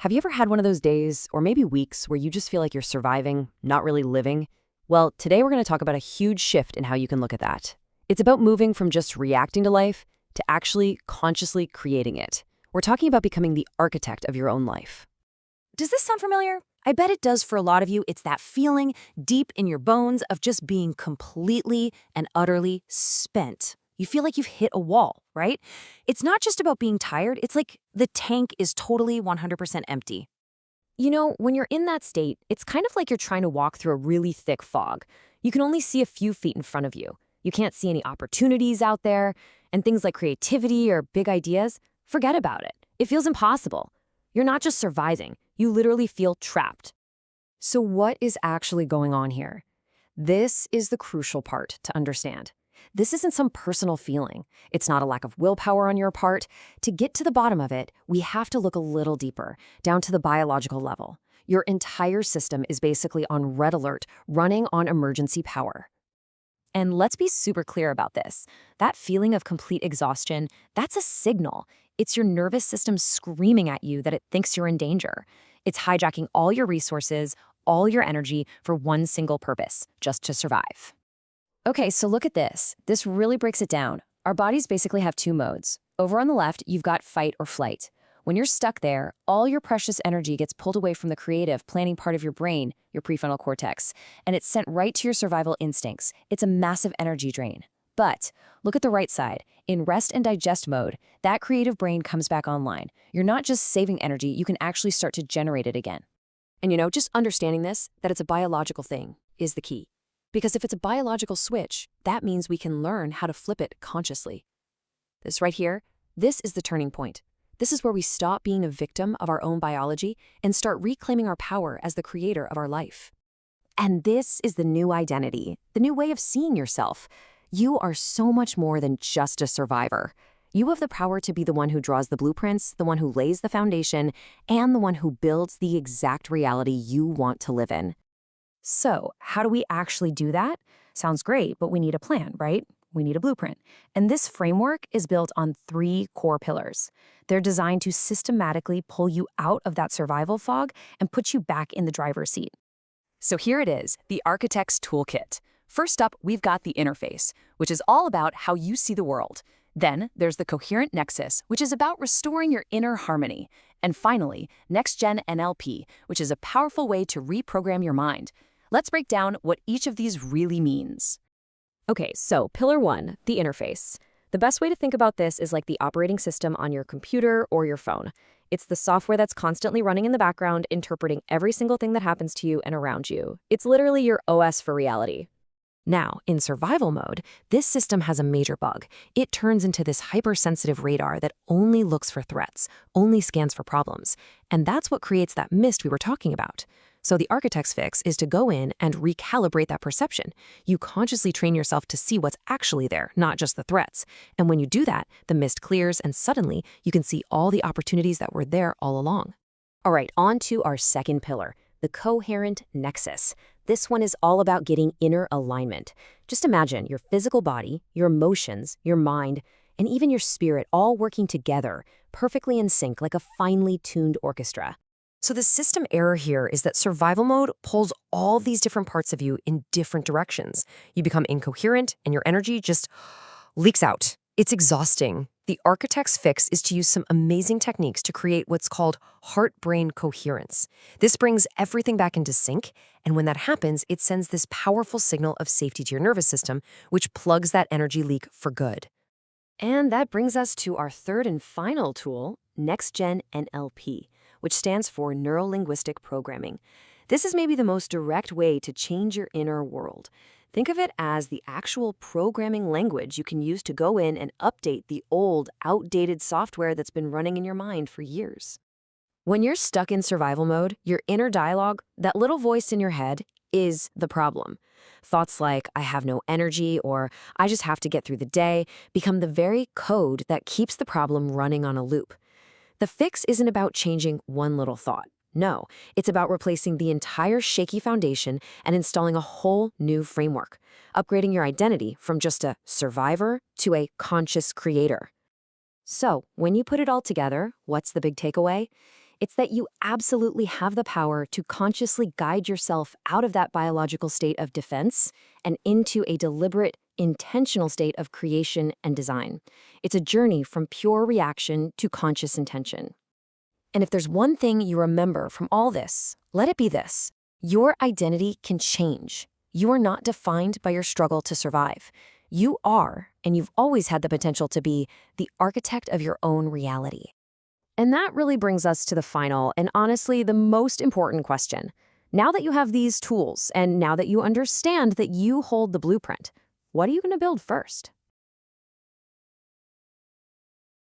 Have you ever had one of those days, or maybe weeks, where you just feel like you're surviving, not really living? Well, today we're going to talk about a huge shift in how you can look at that. It's about moving from just reacting to life to actually consciously creating it. We're talking about becoming the architect of your own life. Does this sound familiar? I bet it does for a lot of you. It's that feeling deep in your bones of just being completely and utterly spent. You feel like you've hit a wall, right? It's not just about being tired. It's like the tank is totally 100% empty. You know, when you're in that state, it's kind of like you're trying to walk through a really thick fog. You can only see a few feet in front of you. You can't see any opportunities out there, and things like creativity or big ideas, forget about it. It feels impossible. You're not just surviving. You literally feel trapped. So what is actually going on here? This is the crucial part to understand. This isn't some personal feeling. It's not a lack of willpower on your part. To get to the bottom of it, we have to look a little deeper, down to the biological level. Your entire system is basically on red alert, running on emergency power. And let's be super clear about this. That feeling of complete exhaustion, that's a signal. It's your nervous system screaming at you that it thinks you're in danger. It's hijacking all your resources, all your energy for one single purpose, just to survive. Okay, so look at this. This really breaks it down. Our bodies basically have two modes. Over on the left, you've got fight or flight. When you're stuck there, all your precious energy gets pulled away from the creative, planning part of your brain, your prefrontal cortex, and it's sent right to your survival instincts. It's a massive energy drain. But look at the right side. In rest and digest mode, that creative brain comes back online. You're not just saving energy, you can actually start to generate it again. And you know, just understanding this, that it's a biological thing, is the key. Because if it's a biological switch, that means we can learn how to flip it consciously. This right here, this is the turning point. This is where we stop being a victim of our own biology and start reclaiming our power as the creator of our life. And this is the new identity, the new way of seeing yourself. You are so much more than just a survivor. You have the power to be the one who draws the blueprints, the one who lays the foundation, and the one who builds the exact reality you want to live in. So, how do we actually do that? Sounds great, but we need a plan, right? We need a blueprint. And this framework is built on 3 core pillars. They're designed to systematically pull you out of that survival fog and put you back in the driver's seat. So here it is, the Architect's Toolkit. First up, we've got the interface, which is all about how you see the world. Then there's the Coherent Nexus, which is about restoring your inner harmony. And finally, NextGen NLP, which is a powerful way to reprogram your mind. Let's break down what each of these really means. Okay, so Pillar 1, the interface. The best way to think about this is like the operating system on your computer or your phone. It's the software that's constantly running in the background, interpreting every single thing that happens to you and around you. It's literally your OS for reality. Now, in survival mode, this system has a major bug. It turns into this hypersensitive radar that only looks for threats, only scans for problems. And that's what creates that mist we were talking about. So the architect's fix is to go in and recalibrate that perception. You consciously train yourself to see what's actually there, not just the threats. And when you do that, the mist clears and suddenly you can see all the opportunities that were there all along. All right, on to our second pillar, the coherent nexus. This one is all about getting inner alignment. Just imagine your physical body, your emotions, your mind, and even your spirit all working together, perfectly in sync like a finely tuned orchestra. So the system error here is that survival mode pulls all these different parts of you in different directions. You become incoherent and your energy just leaks out. It's exhausting. The architect's fix is to use some amazing techniques to create what's called heart-brain coherence. This brings everything back into sync, and when that happens, it sends this powerful signal of safety to your nervous system, which plugs that energy leak for good. And that brings us to our third and final tool, NextGen NLP, which stands for Neuro-Linguistic Programming. This is maybe the most direct way to change your inner world. Think of it as the actual programming language you can use to go in and update the old, outdated software that's been running in your mind for years. When you're stuck in survival mode, your inner dialogue, that little voice in your head, is the problem. Thoughts like, I have no energy, or I just have to get through the day, become the very code that keeps the problem running on a loop. The fix isn't about changing one little thought. No, it's about replacing the entire shaky foundation and installing a whole new framework, upgrading your identity from just a survivor to a conscious creator. So, when you put it all together, what's the big takeaway? It's that you absolutely have the power to consciously guide yourself out of that biological state of defense and into a deliberate, intentional state of creation and design. It's a journey from pure reaction to conscious intention. And if there's one thing you remember from all this, let it be this: your identity can change. You are not defined by your struggle to survive. You are, and you've always had the potential to be, the architect of your own reality. And that really brings us to the final and honestly the most important question. Now that you have these tools, and now that you understand that you hold the blueprint, what are you going to build first?